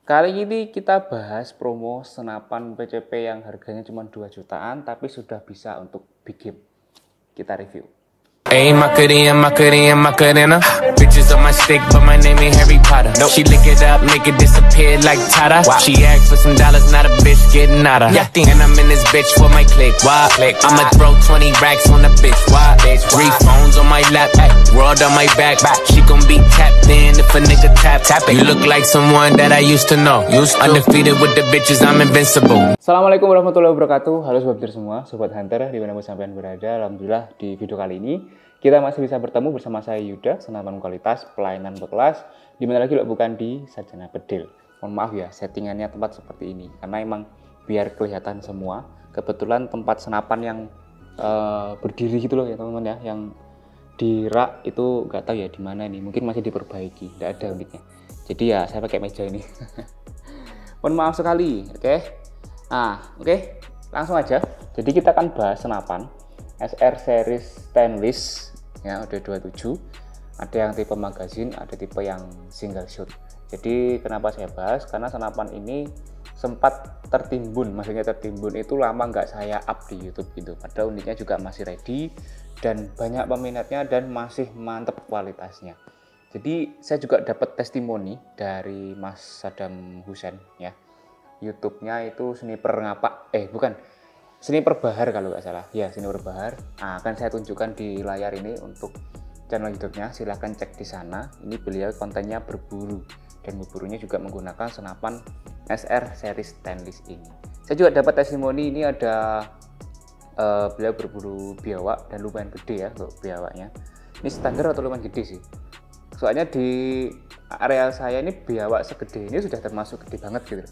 Kali ini kita bahas promo senapan PCP yang harganya cuma 2 jutaan tapi sudah bisa untuk big game. Kita review. Ayy, Macarena. Bitches on my stick, but my name ain't Harry Potter. Nope. She lick it up, make it disappear like Tata. Wow. She asked for some dollars, not a bitch getting nada. Yeah. And I'm in this bitch for my click. Why? I'ma throw 20 racks on the bitch. Why? 3 phones on my lap, world on my back. She gon' be tapped in if a nigga tap it. You look like someone that I used to know. Undefeated with the bitches, I'm invincible. Assalamualaikum warahmatullahi wabarakatuh. Halo sobat hunter semua, sobat hunter dimanapun sampean berada. Alhamdulillah di video kali ini kita masih bisa bertemu bersama saya Yuda, senapan kualitas, pelayanan berkelas, dimana lagi lo bukan di Sarjana Bedil. Mohon maaf ya, settingannya tempat seperti ini, karena emang biar kelihatan semua. Kebetulan tempat senapan yang berdiri gitu loh ya teman-teman ya, yang di rak itu nggak tahu ya di mana nih, mungkin masih diperbaiki, nggak ada unitnya. Jadi ya saya pakai meja ini. Mohon maaf sekali, oke? Nah, oke, langsung aja. Jadi kita akan bahas senapan SR series stainless ya, udah 27. Ada yang tipe magazine, ada tipe yang single shot. Jadi kenapa saya bahas? Karena senapan ini sempat tertimbun, maksudnya tertimbun itu lama nggak saya up di YouTube gitu. Padahal unitnya juga masih ready dan banyak peminatnya dan masih mantep kualitasnya. Jadi saya juga dapat testimoni dari Mas Saddam Hussein ya. YouTube-nya itu Sniper Ngapak, bukan, Sniper Bahar kalau nggak salah. Ya, Sniper Bahar. Nah, akan saya tunjukkan di layar ini untuk channel YouTube-nya. Silahkan cek di sana. Ini beliau kontennya berburu dan berburunya juga menggunakan senapan SR series stainless ini. Saya juga dapat testimoni ini ada beliau berburu biawak dan lumayan gede ya untuk biawaknya. Ini standar atau lumayan gede sih. Soalnya di area saya ini biawak segede ini sudah termasuk gede banget gitu.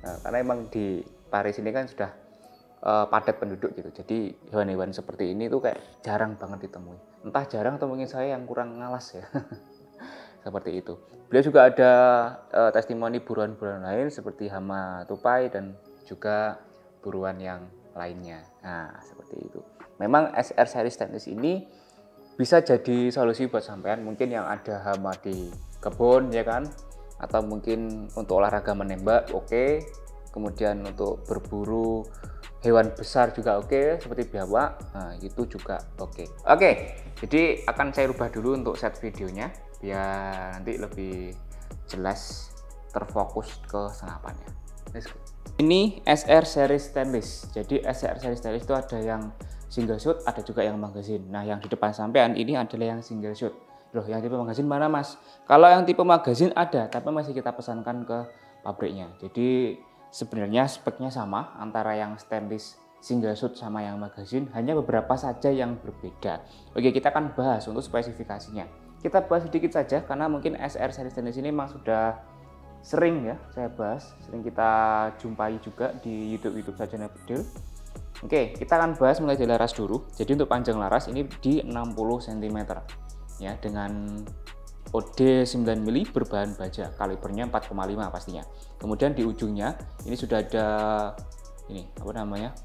Nah, karena emang di Paris ini kan sudah padat penduduk gitu, jadi hewan-hewan seperti ini tuh kayak jarang banget ditemui. Entah jarang atau mungkin saya yang kurang ngalas ya. Seperti itu. Beliau juga ada testimoni buruan-buruan lain seperti hama tupai dan juga buruan yang lainnya. Nah, seperti itu. Memang SR series stainless ini bisa jadi solusi buat sampean mungkin yang ada hama di kebun ya kan, atau mungkin untuk olahraga menembak oke. Kemudian untuk berburu hewan besar juga oke, seperti biawak, nah itu juga oke. Jadi akan saya rubah dulu untuk set videonya biar nanti lebih jelas terfokus ke senapannya. Let's go. Ini SR series stainless. Jadi SR series stainless itu ada yang single shot, ada juga yang magazine. Nah, yang di depan sampean ini adalah yang single shot. Loh, yang tipe magazine mana mas? Kalau yang tipe magazine ada, tapi masih kita pesankan ke pabriknya. Jadi sebenarnya speknya sama antara yang stainless single shot sama yang magazine, hanya beberapa saja yang berbeda. Oke, kita akan bahas untuk spesifikasinya. Kita bahas sedikit saja karena mungkin SR series stainless ini memang sudah sering ya saya bahas, sering kita jumpai juga di YouTube Sarjana Bedil. Oke, kita akan bahas mulai dari laras dulu. Jadi untuk panjang laras ini di 60 cm ya, dengan OD 9 mili berbahan baja, kalibernya 4,5 pastinya. Kemudian di ujungnya ini sudah ada ini apa namanya,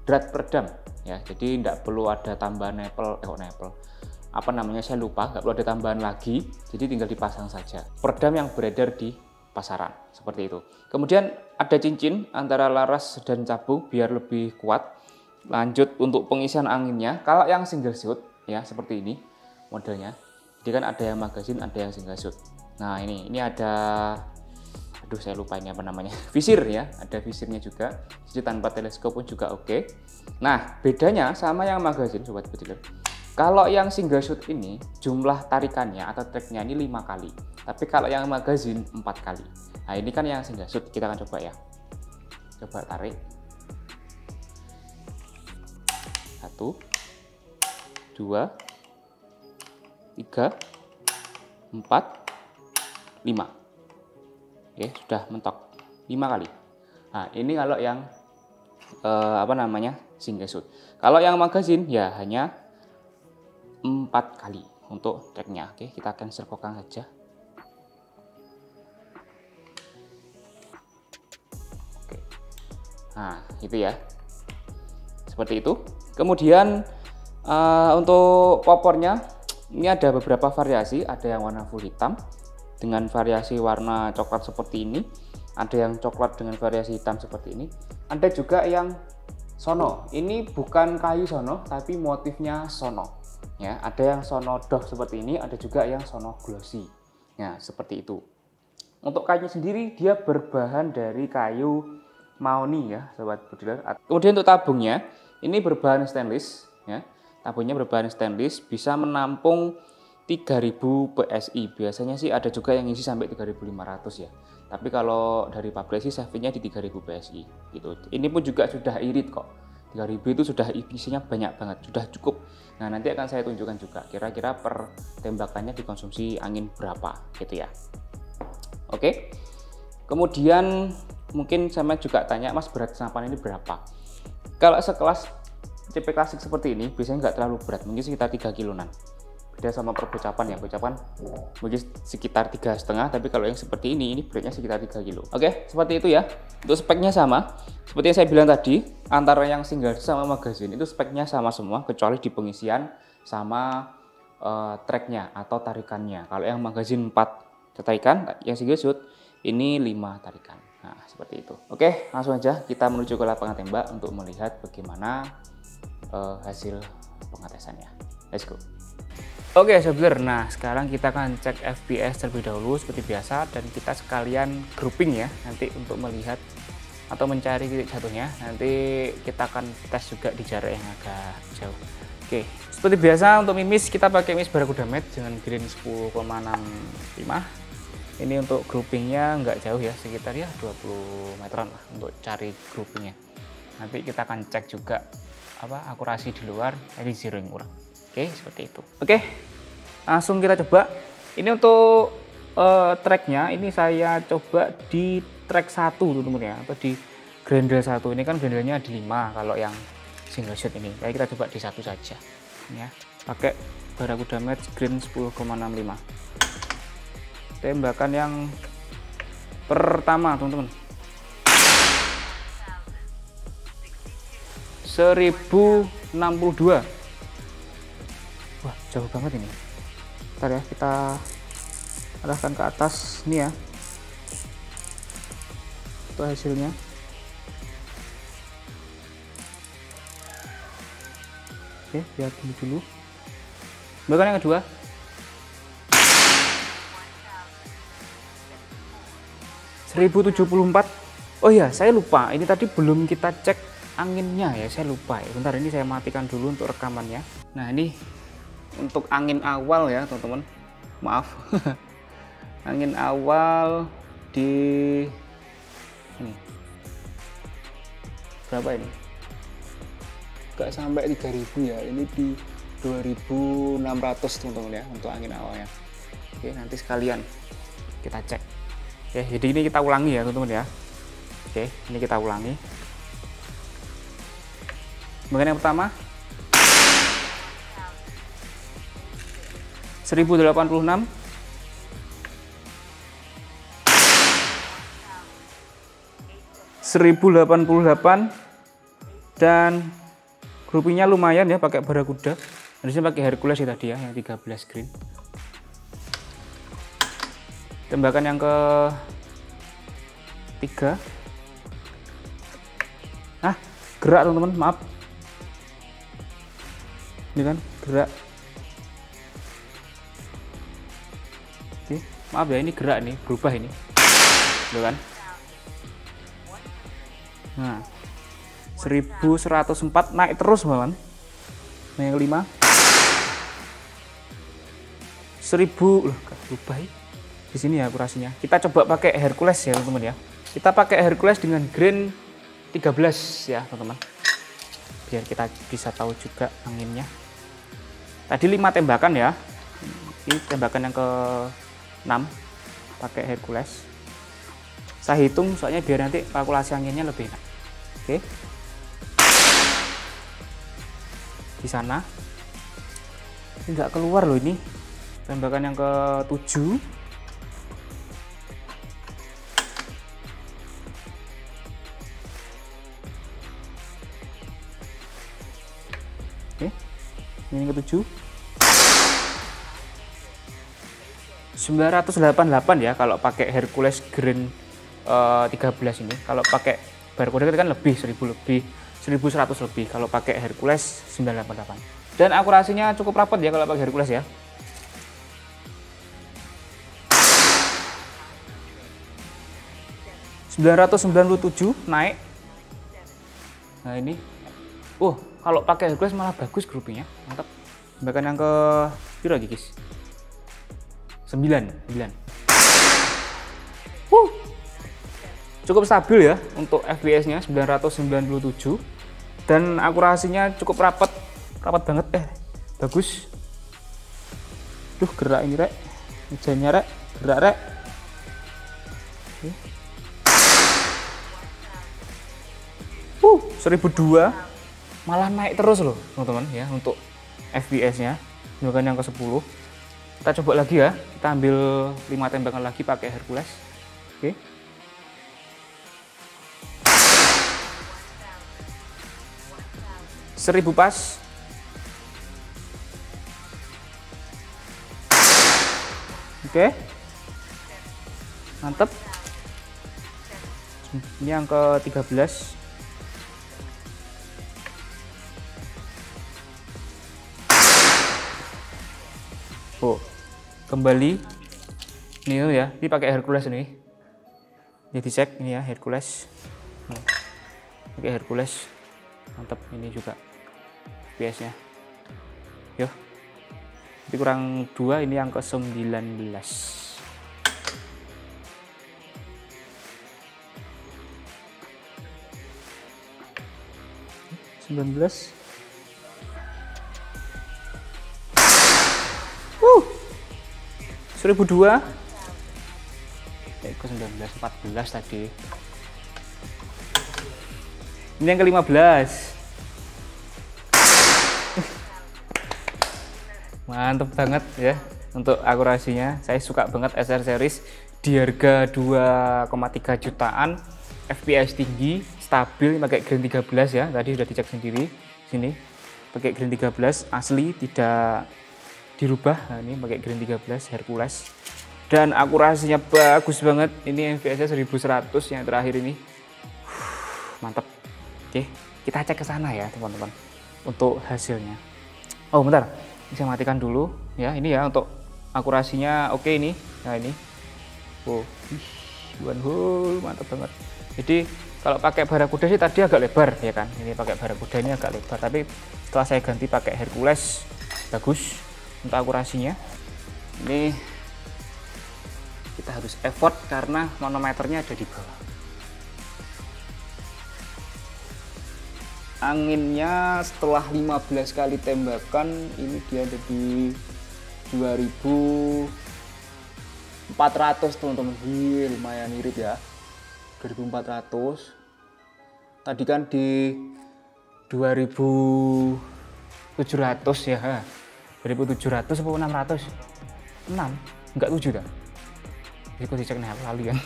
drat peredam ya. Jadi tidak perlu ada tambahan nepel, apa namanya saya lupa, nggak perlu ada tambahan lagi. Jadi tinggal dipasang saja. Peredam yang beredar di pasaran seperti itu. Kemudian ada cincin antara laras dan cabung biar lebih kuat. Lanjut untuk pengisian anginnya, kalau yang single shot ya seperti ini modelnya. Jadi kan ada yang magazine, ada yang single shot. Nah ini ada, aduh saya lupa ini apa namanya, visir ya, ada visirnya juga. Jadi tanpa teleskop pun juga oke. Nah bedanya sama yang magazine sobat bediler, kalau yang single shot ini jumlah tarikannya atau treknya ini 5 kali, tapi kalau yang magazine 4 kali. Nah ini kan yang single shot, kita akan coba ya, coba tarik 1, 2, 3, 4, 5. Oke, sudah mentok 5 kali. Nah ini kalau yang apa namanya single shot. Kalau yang magazine ya hanya 4 kali untuk treknya. Oke, kita cancel kokang saja. Oke, nah itu ya, seperti itu. Kemudian untuk popornya ini ada beberapa variasi, ada yang warna full hitam, dengan variasi warna coklat seperti ini, ada yang coklat dengan variasi hitam seperti ini, ada juga yang sono. Ini bukan kayu sono tapi motifnya sono ya. Ada yang sono doff seperti ini, ada juga yang sono glossy ya, seperti itu. Untuk kayunya sendiri dia berbahan dari kayu mahoni ya sobat bodiler. Kemudian untuk tabungnya ini berbahan stainless ya. Tabungnya berbahan stainless, bisa menampung 3000 PSI. Biasanya sih ada juga yang isi sampai 3500 ya. Tapi kalau dari pabrik sih savingnya di 3000 PSI gitu. Ini pun juga sudah irit kok. 3000 itu sudah isinya banyak banget, sudah cukup. Nah, nanti akan saya tunjukkan juga kira-kira per tembakannya dikonsumsi angin berapa gitu ya. Oke. Kemudian mungkin sama juga tanya, Mas, berat senapan ini berapa? Kalau sekelas CP klasik seperti ini biasanya nggak terlalu berat, mungkin sekitar 3 kiloan. Beda sama perbocapan ya, bocapan mungkin sekitar 3,5, tapi kalau yang seperti ini beratnya sekitar 3 kilo. Oke, seperti itu ya. Untuk speknya sama, seperti yang saya bilang tadi, antara yang single sama magazine itu speknya sama semua, kecuali di pengisian sama tracknya atau tarikannya. Kalau yang magazine 4 tarikan, yang single shoot ini 5 tarikan. Nah, seperti itu. Oke, langsung aja kita menuju ke lapangan tembak untuk melihat bagaimana hasil pengetesannya. Let's go. Oke sobat, nah sekarang kita akan cek FPS terlebih dahulu seperti biasa, dan kita sekalian grouping ya nanti untuk melihat atau mencari titik jatuhnya. Nanti kita akan tes juga di jarak yang agak jauh. Oke, seperti biasa untuk mimis kita pakai mimis Barakuda Med dengan green 10,65. Ini untuk groupingnya nggak jauh ya, sekitar ya 20 meteran lah untuk cari groupingnya. Nanti kita akan cek juga akurasi di luar, ini zero yang kurang. Oke, seperti itu. Oke, langsung kita coba. Ini untuk tracknya, ini saya coba di track 1 teman-teman ya, atau di grendel 1. Ini kan grendelnya di 5 kalau yang single shot ini. Jadi kita coba di 1 saja. Ya, pakai Barakuda Med green 10,65. Tembakan yang pertama teman-teman. 1062. Wah, jauh banget ini. Bentar ya, kita arahkan ke atas nih ya. Itu hasilnya. Oke, lihat dulu. Bahkan yang kedua. 1074. Oh ya, saya lupa. Ini tadi belum kita cek anginnya ya, saya lupa ya. Bentar, ini saya matikan dulu untuk rekamannya. Nah, ini untuk angin awal ya teman-teman, maaf. Angin awal di ini berapa ini, gak sampai 3000 ya, ini di 2600 teman-teman ya untuk angin awalnya. Oke, nanti sekalian kita cek ya. Jadi ini kita ulangi ya teman-teman ya. Oke, ini kita ulangi. Bagian yang pertama 1086, 1088, dan groupingnya lumayan ya, pakai Barakuda. Harusnya pakai Hercules ya tadi ya, yang 13 green. Tembakan yang ke 3. Gerak teman-teman, maaf. Ini kan gerak. Oke, maaf ya, ini gerak nih, berubah ini. Tuh kan. Nah, 1104 naik terus malam. Nah, yang kelima 1000 loh, berubah ya. Di sini ya akurasinya. Kita coba pakai Hercules ya teman-teman ya. Kita pakai Hercules dengan grain 13 ya teman-teman. Biar kita bisa tahu juga anginnya. Tadi 5 tembakan ya. Ini tembakan yang ke-6 pakai Hercules. Saya hitung soalnya biar nanti kalkulasi anginnya lebih enak. Oke. Di sana. Ini nggak keluar loh ini. Tembakan yang ke-7. Oke. Ini yang ke-7. 988 ya kalau pakai Hercules Grand 13 ini. Kalau pakai barcode kan lebih 1000 lebih, 1100 lebih. Kalau pakai Hercules 988. Dan akurasinya cukup rapat ya kalau pakai Hercules ya. ...997 naik. Nah ini, kalau pakai Hercules malah bagus groupingnya, mantap. Bahkan yang ke piro lagi guys? 9. Cukup stabil ya untuk FPS-nya 997 dan akurasinya cukup rapat banget, bagus. Duh, gerak ini rek, mejanya rek, gerak rek. 1002 malah naik terus loh teman-teman ya untuk FPS-nya. Bahkan yang ke 10. Kita coba lagi ya, kita ambil 5 tembakan lagi pakai Hercules. Oke. Seribu pas. Oke. Mantap. Ini yang ke 13. Kembali ini ya, ini pakai Hercules ini. Jadi cek ini ya Hercules. Pakai Hercules. Mantap ini juga FPS-nya. Yo. Jadi kurang 2, ini yang ke 19. 1002 ke 19, 14 tadi. Ini yang ke-15. Mantap banget ya untuk akurasinya. Saya suka banget SR series di harga 2,3 jutaan, FPS tinggi, stabil, pakai Grand 13 ya. Tadi sudah dicek sendiri sini. Pakai Grand 13 asli, tidak dirubah. Nah, ini pakai Grand 13 Hercules dan akurasinya bagus banget. Ini FPS-nya 1100 yang terakhir ini. Mantap. Oke, kita cek ke sana ya teman-teman untuk hasilnya. Oh bentar, bisa matikan dulu ya. Ini ya untuk akurasinya oke ini. Nah ini, mantap banget. Jadi kalau pakai Barracuda sih tadi agak lebar ya kan. Ini pakai Barracuda ini agak lebar, tapi setelah saya ganti pakai Hercules bagus. Untuk akurasinya ini kita harus effort karena manometernya ada di bawah. Anginnya setelah 15 kali tembakan ini dia ada di 2400 teman-teman. Lumayan irit ya, 2400. Tadi kan di 2700 ya. 2700 atau 600? 6? Enggak 7 dah. Jadi dicek nih lalu kan.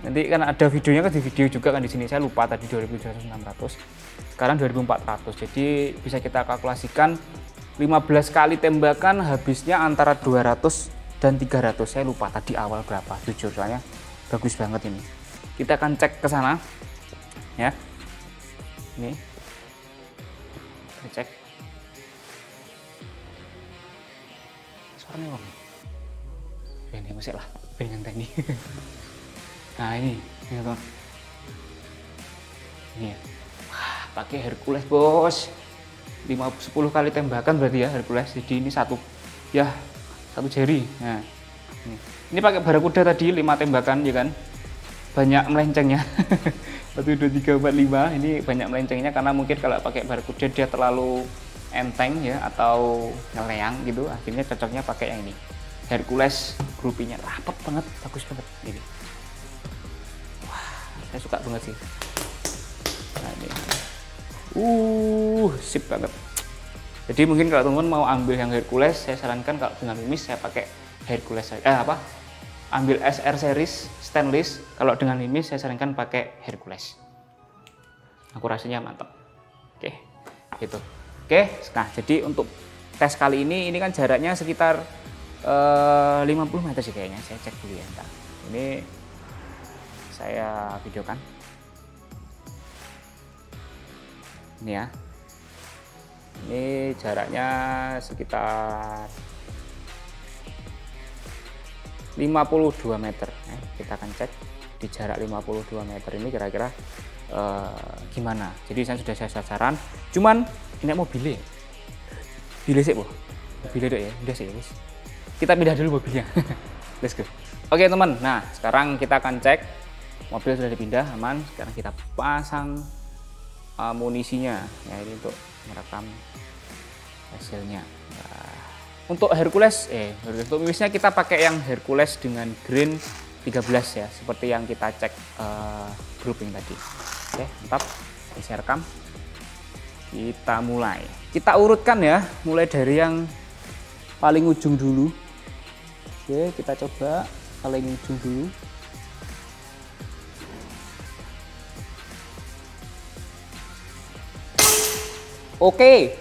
Nanti kan ada videonya kan, di video juga kan di sini. Saya lupa tadi 2700 600. Sekarang 2400. Jadi bisa kita kalkulasikan 15 kali tembakan habisnya antara 200 dan 300. Saya lupa tadi awal berapa, jujur soalnya bagus banget ini. Kita akan cek ke sana. Ya. Ini. Kita cek. Ini musik lah, pengen teknik. Nah ini teman. Ini ya. Wah, pakai Hercules bos. 10 kali tembakan berarti ya Hercules. Jadi ini satu jari. Nah, ini pakai Barracuda tadi 5 tembakan ya kan. Banyak melencengnya. 1 2 3 4 5. Ini banyak melencengnya karena mungkin kalau pakai Barracuda dia terlalu enteng ya atau ngeleang gitu. Akhirnya cocoknya pakai yang ini. Hercules groupingnya rapat banget, bagus banget ini. Wah, saya suka banget sih. Nah, ini. Sip banget. Jadi mungkin kalau teman-teman mau ambil yang Hercules, saya sarankan kalau dengan Mimis saya pakai Hercules ambil SR series stainless. Kalau dengan Mimis saya sarankan pakai Hercules. Akurasinya mantap. Oke, gitu. Oke, nah jadi untuk tes kali ini kan jaraknya sekitar 50 meter sih kayaknya. Saya cek dulu ya, bentar. Ini saya videokan. Ini ya. Ini jaraknya sekitar 52 meter. Kita akan cek di jarak 52 meter ini kira-kira gimana. Jadi sudah saya sasaran. Cuman ini mobilnya. Mobilnya sih, Bu. Mobilnya deh ya. Udah sih, guys. Kita pindah dulu mobilnya. Let's go. Oke, teman. Nah, sekarang kita akan cek mobil sudah dipindah aman. Sekarang kita pasang amunisinya. Ya, ini untuk merekam hasilnya. Nah, untuk Hercules, untuk mimisnya kita pakai yang Hercules dengan grain 13 ya, seperti yang kita cek grouping tadi. Oke, mantap. Saya rekam. Kita mulai. Kita urutkan ya, mulai dari yang paling ujung dulu. Oke, kita coba paling ujung dulu. Oke.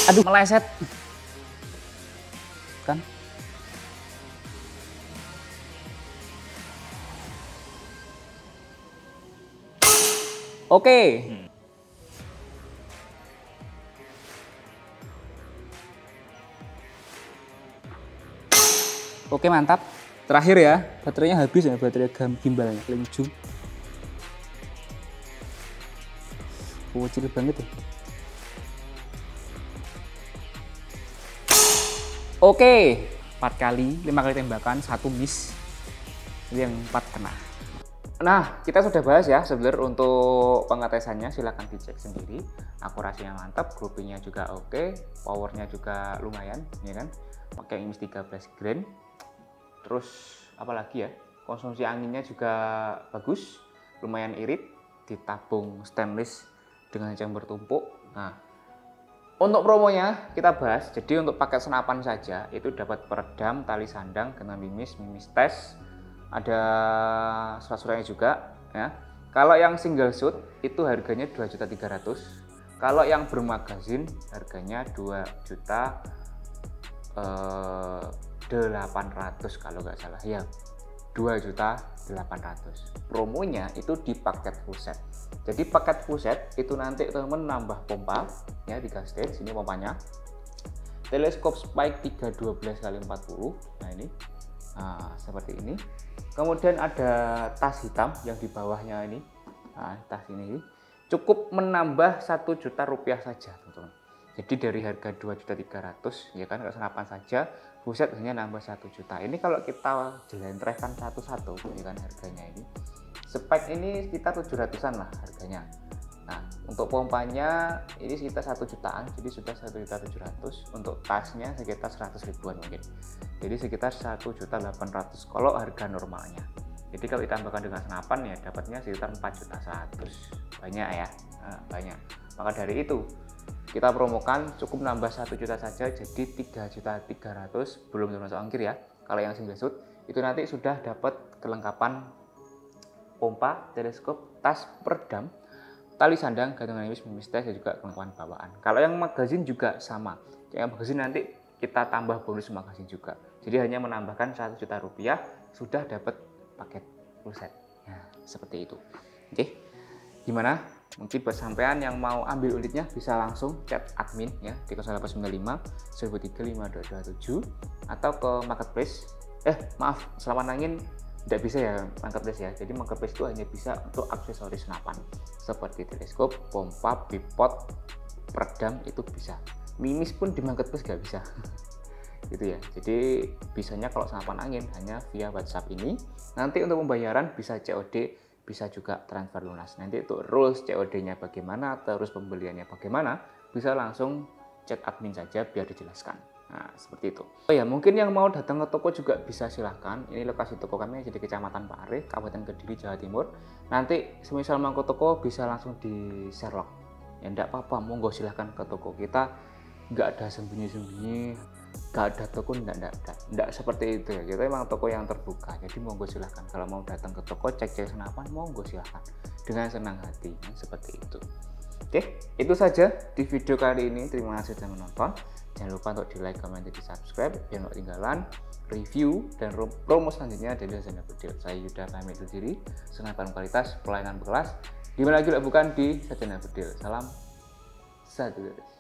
Aduh, meleset. Kan? Oke. Oke, mantap. Terakhir ya, baterainya habis ya, baterai gimbalnya paling ujung. Kecil banget ya. Oke, 4 kali, 5 kali tembakan, 1 miss. Jadi yang 4 kena. Nah, kita sudah bahas ya sebenarnya untuk pengetesannya, silahkan dicek sendiri. Akurasinya mantap, groupingnya juga oke, powernya juga lumayan, ya kan? Pakai mimis 13 grain. Terus apalagi ya, konsumsi anginnya juga bagus, lumayan irit, ditabung stainless dengan jam bertumpuk. Nah, untuk promonya kita bahas. Jadi untuk paket senapan saja itu dapat peredam, tali sandang dengan mimis tes, ada surat-suratnya juga ya. Kalau yang single shoot itu harganya 2.300.000. Kalau yang bermagazin harganya 2.800.000 kalau nggak salah ya, 2.800.000. Promonya itu di paket full set. Jadi paket full set itu nanti teman-teman nambah pompa ya, 3 stage ini pompanya, teleskop spike 312x40. Nah ini seperti ini. Kemudian ada tas hitam yang di bawahnya ini. Nah, tas ini cukup menambah 1 juta rupiah saja, teman-teman. Jadi dari harga 2.300.000 ya kan, kalau senapan saja full-set hanya nambah 1 juta. Ini kalau kita jelentrehkan satu-satu ya kan harganya ini. Spek ini sekitar 700-an lah harganya. Nah, untuk pompanya ini sekitar 1 jutaan, jadi sudah 1.700.000. Untuk tasnya sekitar 100 ribuan mungkin. Jadi sekitar 1.800.000 kalau harga normalnya. Jadi kalau ditambahkan dengan senapan ya dapatnya sekitar 4.100.000. Banyak ya, banyak. Maka dari itu kita promokan cukup nambah 1 juta saja, jadi 3.300.000 belum termasuk ongkir ya. Kalau yang single shoot itu nanti sudah dapat kelengkapan pompa, teleskop, tas peredam, tali sandang, gantungan mimis tes, dan juga kelengkapan bawaan. Kalau yang magazin juga sama. Yang magazin nanti kita tambah bonus magazin juga. Jadi hanya menambahkan 1 juta rupiah sudah dapat paket full set. Nah, seperti itu. Oke. Gimana? Mungkin buat sampean yang mau ambil unitnya bisa langsung chat admin ya di 0895 1003 5227 atau ke marketplace. Maaf, senapan angin tidak bisa ya marketplace ya. Jadi marketplace itu hanya bisa untuk aksesoris senapan seperti teleskop, pompa, bipod, peredam itu bisa. Mimis pun di marketplace nggak bisa. Gitu ya. Jadi bisanya kalau senapan angin hanya via WhatsApp ini. Nanti untuk pembayaran bisa COD, bisa juga transfer lunas. Nanti untuk rules COD-nya bagaimana, terus pembeliannya bagaimana, bisa langsung chat admin saja biar dijelaskan. Nah, seperti itu. Oh ya, mungkin yang mau datang ke toko juga bisa silahkan. Ini lokasi toko kami ada di Kecamatan Pak Arif, Kabupaten Kediri, Jawa Timur. Nanti semisal mau ke toko bisa langsung di Sherlock. Ya enggak apa-apa, monggo silahkan ke toko kita. Nggak ada sembunyi-sembunyi, nggak ada toko, enggak seperti itu ya. Kita emang toko yang terbuka, jadi monggo silahkan. Kalau mau datang ke toko cek senapan, monggo silahkan dengan senang hati, seperti itu. Oke, itu saja di video kali ini. Terima kasih sudah menonton. Jangan lupa untuk di like, comment, dan di subscribe biar nggak ketinggalan review dan promo selanjutnya dari Sarjana Bedil. Saya Yuda pamit undur diri. Senapan kualitas pelayanan berkelas. Di mana lagi bukan di Sarjana Bedil. Salam satu garis.